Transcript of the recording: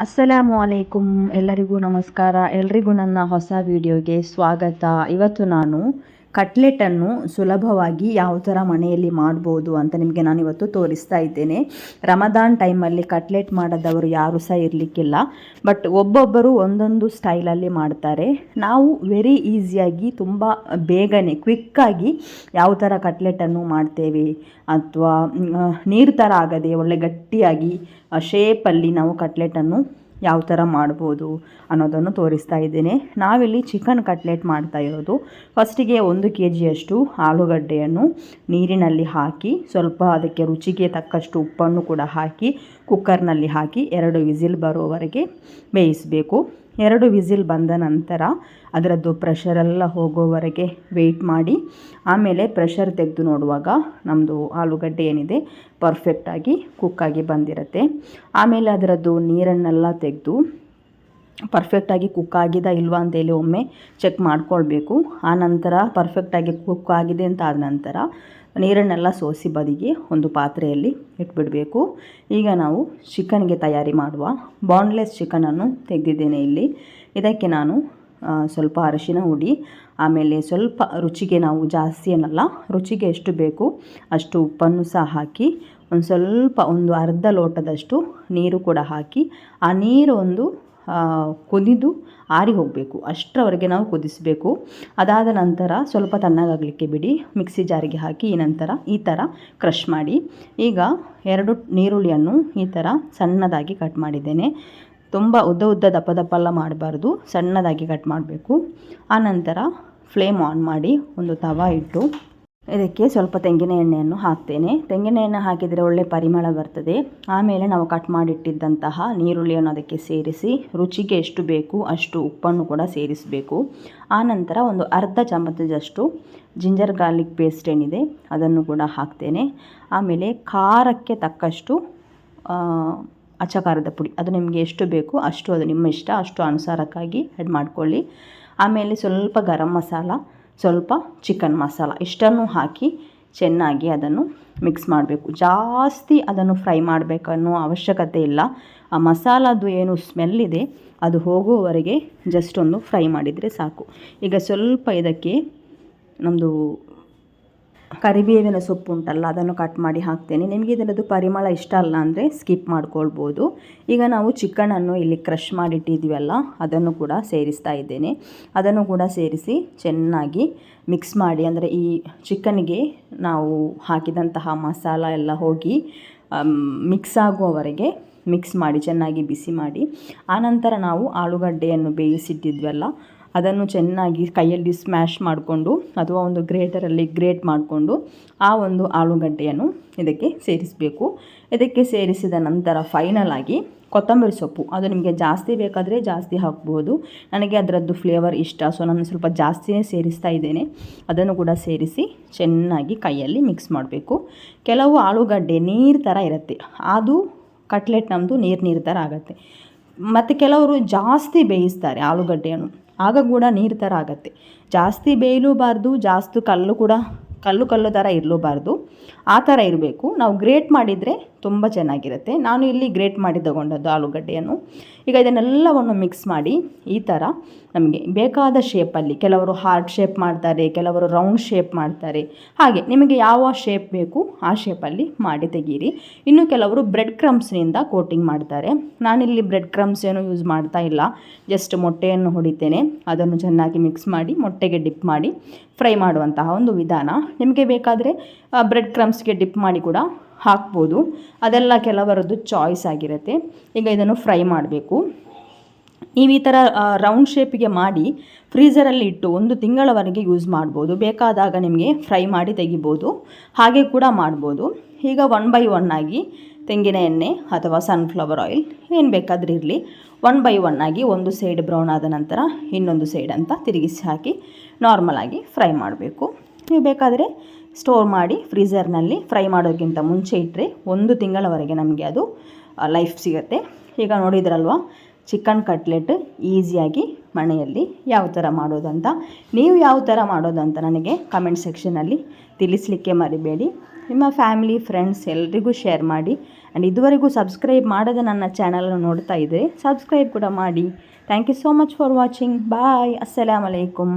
ಅಸ್ಸಲಾಮು ಅಲೈಕುಮ್. ಎಲ್ಲರಿಗೂ ನಮಸ್ಕಾರ. ಎಲ್ರಿಗೂ ನನ್ನ ಹೊಸ ವಿಡಿಯೋಗೆ ಸ್ವಾಗತ. ಇವತ್ತು ನಾನು ಕಟ್ಲೆಟನ್ನು ಸುಲಭವಾಗಿ ಯಾವ ಥರ ಮನೆಯಲ್ಲಿ ಮಾಡ್ಬೋದು ಅಂತ ನಿಮಗೆ ನಾನಿವತ್ತು ತೋರಿಸ್ತಾ ಇದ್ದೇನೆ. ರಮದಾನ್ ಟೈಮಲ್ಲಿ ಕಟ್ಲೆಟ್ ಮಾಡೋದವರು ಯಾರೂ ಸಹ ಇರಲಿಕ್ಕಿಲ್ಲ. ಬಟ್ ಒಬ್ಬೊಬ್ಬರು ಒಂದೊಂದು ಸ್ಟೈಲಲ್ಲಿ ಮಾಡ್ತಾರೆ. ನಾವು ವೆರಿ ಈಸಿಯಾಗಿ ತುಂಬ ಬೇಗನೆ ಕ್ವಿಕ್ಕಾಗಿ ಯಾವ ಥರ ಕಟ್ಲೆಟನ್ನು ಮಾಡ್ತೇವೆ ಅಥವಾ ನೀರು ಥರ ಆಗದೆ ಒಳ್ಳೆ ಗಟ್ಟಿಯಾಗಿ ಶೇಪಲ್ಲಿ ನಾವು ಕಟ್ಲೆಟನ್ನು ಯಾವ ಥರ ಮಾಡ್ಬೋದು ಅನ್ನೋದನ್ನು ತೋರಿಸ್ತಾ ಇದ್ದೇನೆ. ನಾವಿಲ್ಲಿ ಚಿಕನ್ ಕಟ್ಲೆಟ್ ಮಾಡ್ತಾ ಇರೋದು. ಫಸ್ಟಿಗೆ 1 kg ಆಲೂಗಡ್ಡೆಯನ್ನು ನೀರಿನಲ್ಲಿ ಹಾಕಿ ಸ್ವಲ್ಪ ಅದಕ್ಕೆ ರುಚಿಗೆ ತಕ್ಕಷ್ಟು ಉಪ್ಪನ್ನು ಕೂಡ ಹಾಕಿ ಕುಕ್ಕರ್ನಲ್ಲಿ ಹಾಕಿ 2 ವಿಸಿಲ್ ಬರೋವರೆಗೆ ಬೇಯಿಸಬೇಕು. 2 ವಿಸಿಲ್ ಬಂದ ನಂತರ ಅದರದ್ದು ಪ್ರೆಷರೆಲ್ಲ ಹೋಗೋವರೆಗೆ ವೆಯ್ಟ್ ಮಾಡಿ ಆಮೇಲೆ ಪ್ರೆಷರ್ ತೆಗೆದು ನೋಡುವಾಗ ನಮ್ಮದು ಆಲೂಗಡ್ಡೆ ಏನಿದೆ ಪರ್ಫೆಕ್ಟಾಗಿ ಕುಕ್ಕಾಗಿ ಬಂದಿರುತ್ತೆ. ಆಮೇಲೆ ಅದರದ್ದು ನೀರನ್ನೆಲ್ಲ ತೆಗೆದು ಪರ್ಫೆಕ್ಟಾಗಿ ಕುಕ್ ಆಗಿದ ಇಲ್ವಾ ಅಂತೇಳಿ ಒಮ್ಮೆ ಚೆಕ್ ಮಾಡ್ಕೊಳ್ಬೇಕು. ಆನಂತರ ಪರ್ಫೆಕ್ಟಾಗಿ ಕುಕ್ ಆಗಿದೆ ಅಂತ ಆದ ನಂತರ ನೀರನ್ನೆಲ್ಲ ಸೋಸಿ ಬದಿಗೆ ಒಂದು ಪಾತ್ರೆಯಲ್ಲಿ ಇಟ್ಬಿಡಬೇಕು. ಈಗ ನಾವು ಚಿಕನ್ಗೆ ತಯಾರಿ ಮಾಡುವ ಬೋನ್ಲೆಸ್ ಚಿಕನನ್ನು ತೆಗೆದಿದ್ದೇನೆ ಇಲ್ಲಿ. ಇದಕ್ಕೆ ನಾನು ಸ್ವಲ್ಪ ಅರಿಶಿನ ಹುಡಿ, ಆಮೇಲೆ ಸ್ವಲ್ಪ ರುಚಿಗೆ ನಾವು ಜಾಸ್ತಿ ಏನಲ್ಲ, ರುಚಿಗೆ ಎಷ್ಟು ಬೇಕು ಅಷ್ಟು ಉಪ್ಪನ್ನು ಸಹ ಹಾಕಿ ಒಂದು ಅರ್ಧ ಲೋಟದಷ್ಟು ನೀರು ಕೂಡ ಹಾಕಿ ಆ ನೀರು ಕುದಿದು ಆರಿ ಹೋಗಬೇಕು, ಅಷ್ಟರವರೆಗೆ ನಾವು ಕುದಿಸಬೇಕು. ಅದಾದ ನಂತರ ಸ್ವಲ್ಪ ತಣ್ಣಗಾಗಲಿಕ್ಕೆ ಬಿಡಿ, ಮಿಕ್ಸಿ ಜಾರಿಗೆ ಹಾಕಿ ಈ ಥರ ಕ್ರಷ್ ಮಾಡಿ. ಈಗ 2 ಈರುಳ್ಳಿಯನ್ನು ಈ ಥರ ಸಣ್ಣದಾಗಿ ಕಟ್ ಮಾಡಿದ್ದೇನೆ. ತುಂಬ ಉದ್ದ ದಪ್ಪ ಮಾಡಬಾರ್ದು, ಸಣ್ಣದಾಗಿ ಕಟ್ ಮಾಡಬೇಕು. ಆನಂತರ ಫ್ಲೇಮ್ ಆನ್ ಮಾಡಿ ಒಂದು ತವಾ ಇಟ್ಟು ಇದಕ್ಕೆ ಸ್ವಲ್ಪ ತೆಂಗಿನ ಎಣ್ಣೆಯನ್ನು ಹಾಕ್ತೇನೆ. ತೆಂಗಿನ ಎಣ್ಣೆ ಹಾಕಿದರೆ ಒಳ್ಳೆ ಪರಿಮಳ ಬರ್ತದೆ. ಆಮೇಲೆ ನಾವು ಕಟ್ ಮಾಡಿಟ್ಟಿದ್ದಂತಹ ನೀರುಳ್ಳಿಯನ್ನು ಅದಕ್ಕೆ ಸೇರಿಸಿ ರುಚಿಗೆ ಎಷ್ಟು ಬೇಕು ಅಷ್ಟು ಉಪ್ಪನ್ನು ಕೂಡ ಸೇರಿಸಬೇಕು. ಆನಂತರ ಒಂದು ಅರ್ಧ ಚಮಚದಷ್ಟು ಜಿಂಜರ್ ಗಾರ್ಲಿಕ್ ಪೇಸ್ಟ್ ಏನಿದೆ ಅದನ್ನು ಕೂಡ ಹಾಕ್ತೇನೆ. ಆಮೇಲೆ ಖಾರಕ್ಕೆ ತಕ್ಕಷ್ಟು ಅಚ್ಚ ಖಾರದ ಪುಡಿ, ಅದು ನಿಮಗೆ ಎಷ್ಟು ಬೇಕು ಅಷ್ಟು, ಅದು ನಿಮ್ಮ ಇಷ್ಟ, ಅಷ್ಟು ಅನುಸಾರಕ್ಕಾಗಿ ಆ್ಯಡ್ ಮಾಡ್ಕೊಳ್ಳಿ. ಆಮೇಲೆ ಸ್ವಲ್ಪ ಗರಂ ಮಸಾಲ, ಸ್ವಲ್ಪ ಚಿಕನ್ ಮಸಾಲ ಇಷ್ಟನ್ನು ಹಾಕಿ ಚೆನ್ನಾಗಿ ಅದನ್ನು ಮಿಕ್ಸ್ ಮಾಡಬೇಕು. ಜಾಸ್ತಿ ಅದನ್ನು ಫ್ರೈ ಮಾಡಬೇಕನ್ನೋ ಅವಶ್ಯಕತೆ ಇಲ್ಲ. ಆ ಮಸಾಲದು ಏನು ಸ್ಮೆಲ್ ಇದೆ ಅದು ಹೋಗುವವರೆಗೆ ಜಸ್ಟ್ ಒಂದು ಫ್ರೈ ಮಾಡಿದರೆ ಸಾಕು. ಈಗ ಸ್ವಲ್ಪ ಇದಕ್ಕೆ ನಮ್ಮದು ಕರಿಬೇವಿನ ಸೊಪ್ಪು ಉಂಟಲ್ಲ ಅದನ್ನು ಕಟ್ ಮಾಡಿ ಹಾಕ್ತೇನೆ. ನಿಮಗೆ ಇದರದ್ದು ಪರಿಮಳ ಇಷ್ಟ ಅಲ್ಲ ಅಂದರೆ ಸ್ಕಿಪ್ ಮಾಡ್ಕೊಳ್ಬೋದು. ಈಗ ನಾವು ಚಿಕನನ್ನು ಇಲ್ಲಿ ಕ್ರಷ್ ಮಾಡಿಟ್ಟಿದ್ದೀವಲ್ಲ ಅದನ್ನು ಕೂಡ ಸೇರಿಸ್ತಾ ಇದ್ದೇನೆ. ಅದನ್ನು ಕೂಡ ಸೇರಿಸಿ ಚೆನ್ನಾಗಿ ಮಿಕ್ಸ್ ಮಾಡಿ, ಅಂದರೆ ಈ ಚಿಕನ್ಗೆ ನಾವು ಹಾಕಿದಂತಹ ಮಸಾಲ ಎಲ್ಲ ಹೋಗಿ ಮಿಕ್ಸ್ ಆಗುವವರೆಗೆ ಮಿಕ್ಸ್ ಮಾಡಿ ಚೆನ್ನಾಗಿ ಬಿಸಿ ಮಾಡಿ. ಆನಂತರ ನಾವು ಆಲೂಗಡ್ಡೆಯನ್ನು ಬೇಯಿಸಿಟ್ಟಿದ್ವಲ್ಲ ಅದನ್ನು ಚೆನ್ನಾಗಿ ಕೈಯಲ್ಲಿ ಸ್ಮ್ಯಾಶ್ ಮಾಡಿಕೊಂಡು ಅಥವಾ ಒಂದು ಗ್ರೇಟರಲ್ಲಿ ಗ್ರೇಟ್ ಮಾಡಿಕೊಂಡು ಆ ಒಂದು ಆಲೂಗಡ್ಡೆಯನ್ನು ಇದಕ್ಕೆ ಸೇರಿಸಬೇಕು. ಇದಕ್ಕೆ ಸೇರಿಸಿದ ನಂತರ ಫೈನಲ್ ಆಗಿ ಕೊತ್ತಂಬರಿ ಸೊಪ್ಪು, ಅದು ನಿಮಗೆ ಜಾಸ್ತಿ ಬೇಕಾದರೆ ಜಾಸ್ತಿ ಹಾಕ್ಬೋದು. ನನಗೆ ಅದರದ್ದು ಫ್ಲೇವರ್ ಇಷ್ಟ, ಸೊ ನಾನು ಸ್ವಲ್ಪ ಜಾಸ್ತಿಯೇ ಸೇರಿಸ್ತಾ ಇದ್ದೇನೆ. ಅದನ್ನು ಕೂಡ ಸೇರಿಸಿ ಚೆನ್ನಾಗಿ ಕೈಯಲ್ಲಿ ಮಿಕ್ಸ್ ಮಾಡಬೇಕು. ಕೆಲವು ಆಲೂಗಡ್ಡೆ ನೀರು ಥರ ಇರುತ್ತೆ, ಅದು ಕಟ್ಲೆಟ್ ನಮ್ಮದು ನೀರು ಥರ ಆಗುತ್ತೆ. ಮತ್ತು ಕೆಲವರು ಜಾಸ್ತಿ ಬೇಯಿಸ್ತಾರೆ ಆಲೂಗಡ್ಡೆಯನ್ನು, ಆಗ ಕೂಡ ನೀರು ಥರ ಆಗುತ್ತೆ. ಜಾಸ್ತಿ ಬೇಯಲೂಬಾರ್ದು, ಜಾಸ್ತಿ ಕಲ್ಲು ಥರ ಇರಲೂಬಾರ್ದು, ಆ ಥರ ಇರಬೇಕು. ನಾವು ಗ್ರೇಟ್ ಮಾಡಿದರೆ ತುಂಬ ಚೆನ್ನಾಗಿರುತ್ತೆ. ನಾನು ಇಲ್ಲಿ ಗ್ರೇಟ್ ಮಾಡಿ ತಗೊಂಡದ್ದು ಆಲೂಗಡ್ಡೆಯನ್ನು. ಈಗ ಇದನ್ನೆಲ್ಲವನ್ನು ಮಿಕ್ಸ್ ಮಾಡಿ ಈ ಥರ ನಮಗೆ ಬೇಕಾದ ಶೇಪಲ್ಲಿ, ಕೆಲವರು ಹಾರ್ಟ್ ಶೇಪ್ ಮಾಡ್ತಾರೆ, ಕೆಲವರು ರೌಂಡ್ ಶೇಪ್ ಮಾಡ್ತಾರೆ. ಹಾಗೆ ನಿಮಗೆ ಯಾವ ಶೇಪ್ ಬೇಕು ಆ ಶೇಪಲ್ಲಿ ಮಾಡಿ ತೆಗೀರಿ. ಇನ್ನು ಕೆಲವರು ಬ್ರೆಡ್ ಕ್ರಮ್ಸ್ನಿಂದ ಕೋಟಿಂಗ್ ಮಾಡ್ತಾರೆ. ನಾನಿಲ್ಲಿ ಬ್ರೆಡ್ ಕ್ರಮ್ಸ್ ಏನು ಯೂಸ್ ಮಾಡ್ತಾ ಇಲ್ಲ, ಜಸ್ಟ್ ಮೊಟ್ಟೆಯನ್ನು ಹೊಡಿತೇನೆ, ಅದನ್ನು ಚೆನ್ನಾಗಿ ಮಿಕ್ಸ್ ಮಾಡಿ ಮೊಟ್ಟೆಗೆ ಡಿಪ್ ಮಾಡಿ ಫ್ರೈ ಮಾಡುವಂತಹ ಒಂದು ವಿಧಾನ. ನಿಮಗೆ ಬೇಕಾದರೆ ಬ್ರೆಡ್ ಕ್ರಮ್ಸ್ಗೆ ಡಿಪ್ ಮಾಡಿ ಕೂಡ ಹಾಕ್ಬೋದು, ಅದೆಲ್ಲ ಕೆಲವರದ್ದು ಚಾಯ್ಸ್ ಆಗಿರುತ್ತೆ. ಈಗ ಇದನ್ನು ಫ್ರೈ ಮಾಡಬೇಕು. ನೀವು ಈ ಥರ ರೌಂಡ್ ಶೇಪಿಗೆ ಮಾಡಿ ಫ್ರೀಝರಲ್ಲಿ ಇಟ್ಟು 1 ತಿಂಗಳವರೆಗೆ ಯೂಸ್ ಮಾಡ್ಬೋದು. ಬೇಕಾದಾಗ ನಿಮಗೆ ಫ್ರೈ ಮಾಡಿ ತೆಗಿಬೋದು, ಹಾಗೆ ಕೂಡ ಮಾಡ್ಬೋದು. ಈಗ 1 by 1 ಆಗಿ ತೆಂಗಿನ ಎಣ್ಣೆ ಅಥವಾ ಸನ್ಫ್ಲವರ್ ಆಯಿಲ್ ಏನು ಬೇಕಾದರೂ ಇರಲಿ, 1 by 1 ಆಗಿ ಒಂದು ಸೈಡ್ ಬ್ರೌನ್ ಆದ ನಂತರ ಇನ್ನೊಂದು ಸೈಡ್ ಅಂತ ತಿರುಗಿಸಿ ಹಾಕಿ ನಾರ್ಮಲಾಗಿ ಫ್ರೈ ಮಾಡಬೇಕು. ನೀವು ಬೇಕಾದರೆ ಸ್ಟೋರ್ ಮಾಡಿ ಫ್ರೀಝರ್ನಲ್ಲಿ ಫ್ರೈ ಮಾಡೋದಕ್ಕಿಂತ ಮುಂಚೆ ಇಟ್ಟರೆ 1 ತಿಂಗಳವರೆಗೆ ನಮಗೆ ಅದು ಲೈಫ್ ಸಿಗುತ್ತೆ. ಈಗ ನೋಡಿದ್ರಲ್ವ ಚಿಕನ್ ಕಟ್ಲೆಟ್ ಈಸಿಯಾಗಿ ಮನೆಯಲ್ಲಿ ಯಾವ ಥರ ಮಾಡೋದಂತ. ನೀವು ಯಾವ ಥರ ಮಾಡೋದಂತ ನನಗೆ ಕಮೆಂಟ್ ಸೆಕ್ಷನಲ್ಲಿ ತಿಳಿಸಲಿಕ್ಕೆ ಮರಿಬೇಡಿ. ನಿಮ್ಮ ಫ್ಯಾಮಿಲಿ ಫ್ರೆಂಡ್ಸ್ ಎಲ್ರಿಗೂ ಶೇರ್ ಮಾಡಿ. ಆ್ಯಂಡ್ ಇದುವರೆಗೂ ಸಬ್ಸ್ಕ್ರೈಬ್ ಮಾಡದೆ ನನ್ನ ಚಾನಲನ್ನು ನೋಡ್ತಾ ಇದ್ದರೆ ಸಬ್ಸ್ಕ್ರೈಬ್ ಕೂಡ ಮಾಡಿ. Thank you so much for watching. Bye. ಅಸ್ಸಲಾಮು ಅಲೈಕುಮ್.